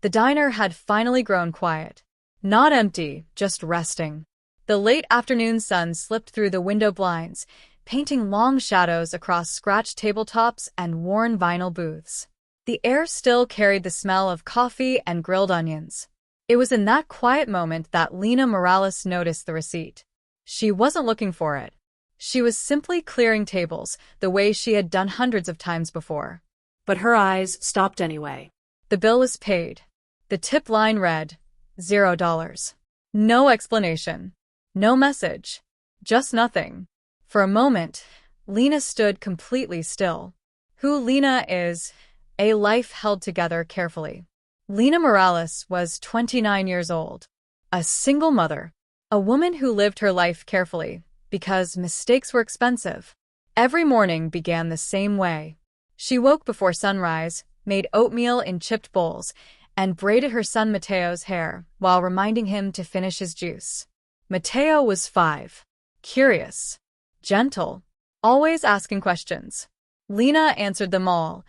The diner had finally grown quiet. Not empty, just resting. The late afternoon sun slipped through the window blinds, painting long shadows across scratched tabletops and worn vinyl booths. The air still carried the smell of coffee and grilled onions. It was in that quiet moment that Lena Morales noticed the receipt. She wasn't looking for it. She was simply clearing tables, the way she had done hundreds of times before. But her eyes stopped anyway. The bill was paid. The tip line read, $0. No explanation. No message. Just nothing. For a moment, Lena stood completely still. Who Lena is, a life held together carefully. Lena Morales was 29 years old. A single mother. A woman who lived her life carefully, because mistakes were expensive. Every morning began the same way. She woke before sunrise, made oatmeal in chipped bowls, and braided her son Mateo's hair while reminding him to finish his juice. Mateo was 5. Curious. Gentle. Always asking questions. Lena answered them all,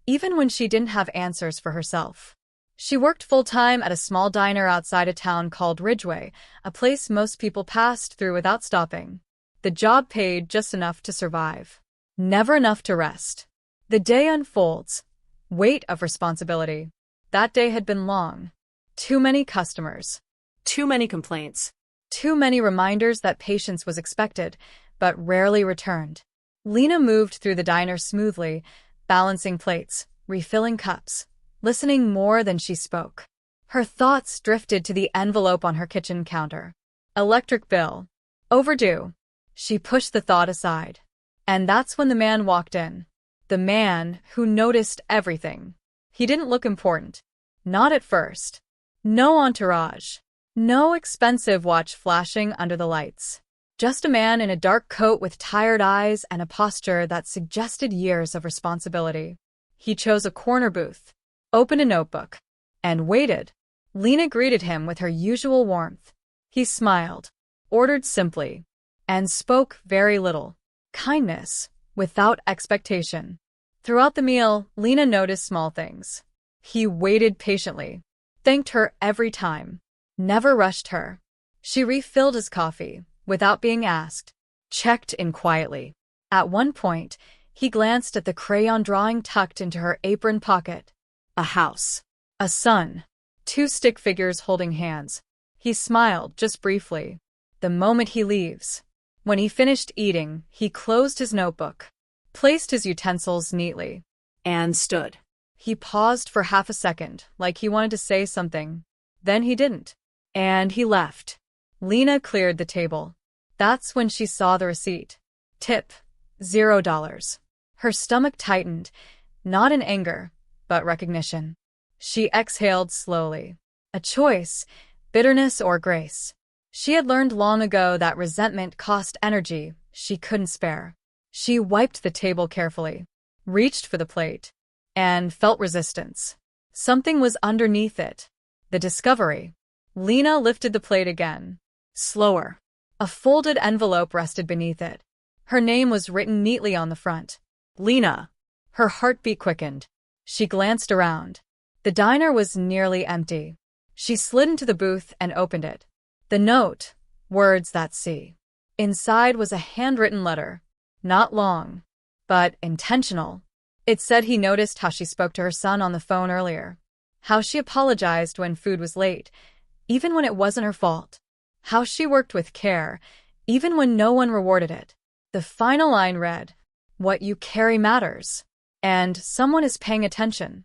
even when she didn't have answers for herself. She worked full-time at a small diner outside a town called Ridgeway, a place most people passed through without stopping. The job paid just enough to survive. Never enough to rest. The day unfolds. Weight of responsibility. That day had been long. Too many customers. Too many complaints. Too many reminders that patience was expected, but rarely returned. Lena moved through the diner smoothly, balancing plates, refilling cups, listening more than she spoke. Her thoughts drifted to the envelope on her kitchen counter. Electric bill. Overdue. She pushed the thought aside. And that's when the man walked in. The man who noticed everything. He didn't look important. Not at first. No entourage. No expensive watch flashing under the lights. Just a man in a dark coat with tired eyes and a posture that suggested years of responsibility. He chose a corner booth, opened a notebook, and waited. Lena greeted him with her usual warmth. He smiled, ordered simply, and spoke very little. Kindness, without expectation. Throughout the meal, Lena noticed small things. He waited patiently, thanked her every time, never rushed her. She refilled his coffee, without being asked, checked in quietly. At one point, he glanced at the crayon drawing tucked into her apron pocket. A house. A sun. 2 stick figures holding hands. He smiled just briefly. The moment he leaves. When he finished eating, he closed his notebook, placed his utensils neatly, and stood. He paused for half a second, like he wanted to say something. Then he didn't. And he left. Lena cleared the table. That's when she saw the receipt. Tip, $0. Her stomach tightened, not in anger, but recognition. She exhaled slowly. A choice, bitterness or grace. She had learned long ago that resentment cost energy she couldn't spare. She wiped the table carefully, reached for the plate, and felt resistance. Something was underneath it. The discovery. Lena lifted the plate again. Slower. A folded envelope rested beneath it. Her name was written neatly on the front. Lena. Her heartbeat quickened. She glanced around. The diner was nearly empty. She slid into the booth and opened it. The note, words that see. Inside was a handwritten letter. Not long, but intentional. It said he noticed how she spoke to her son on the phone earlier. How she apologized when food was late, even when it wasn't her fault. How she worked with care, even when no one rewarded it. The final line read, "What you carry matters. And someone is paying attention."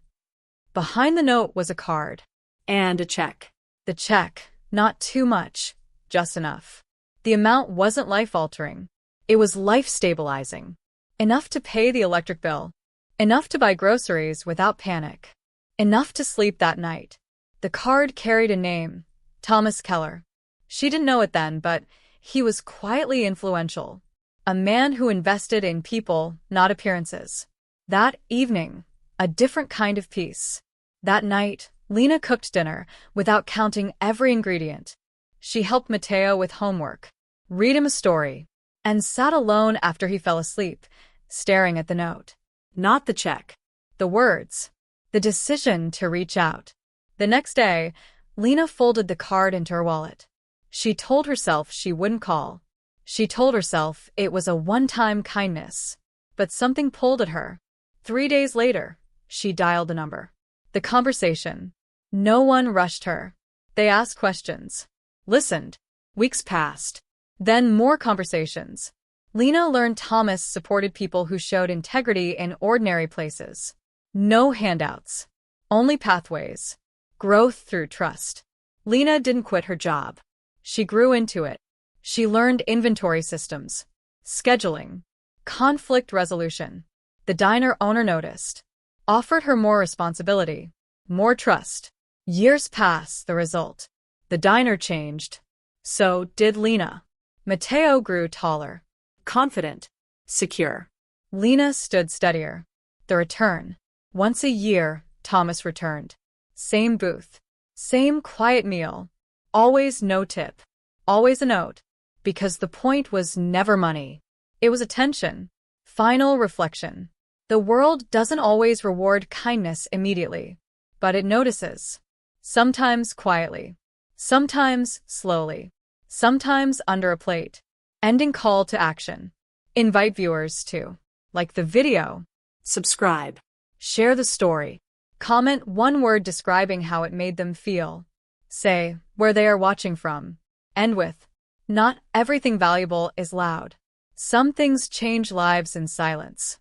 Behind the note was a card. And a check. The check, not too much, just enough. The amount wasn't life-altering. It was life-stabilizing. Enough to pay the electric bill. Enough to buy groceries without panic. Enough to sleep that night. The card carried a name, Thomas Keller. She didn't know it then, but he was quietly influential. A man who invested in people, not appearances. That evening, a different kind of peace. That night, Lena cooked dinner without counting every ingredient. She helped Mateo with homework, read him a story, and sat alone after he fell asleep, staring at the note. Not the check. The words. The decision to reach out. The next day, Lena folded the card into her wallet. She told herself she wouldn't call. She told herself it was a one-time kindness. But something pulled at her. 3 days later, she dialed the number. The conversation. No one rushed her. They asked questions. Listened. Weeks passed. Then more conversations. Lena learned Thomas supported people who showed integrity in ordinary places. No handouts. Only pathways. Growth through trust. Lena didn't quit her job. She grew into it. She learned inventory systems, scheduling, conflict resolution. The diner owner noticed, offered her more responsibility, more trust. Years passed, the result. The diner changed. So did Lena. Mateo grew taller, Confident. Secure. Lena stood steadier. The return. Once a year, Thomas returned. Same booth. Same quiet meal. Always no tip. Always a note. Because the point was never money. It was attention. Final reflection. The world doesn't always reward kindness immediately. But it notices. Sometimes quietly. Sometimes slowly. Sometimes under a plate. Ending call to action. Invite viewers to like the video. Subscribe. Share the story. Comment one word describing how it made them feel. Say where they are watching from. End with, not everything valuable is loud. Some things change lives in silence.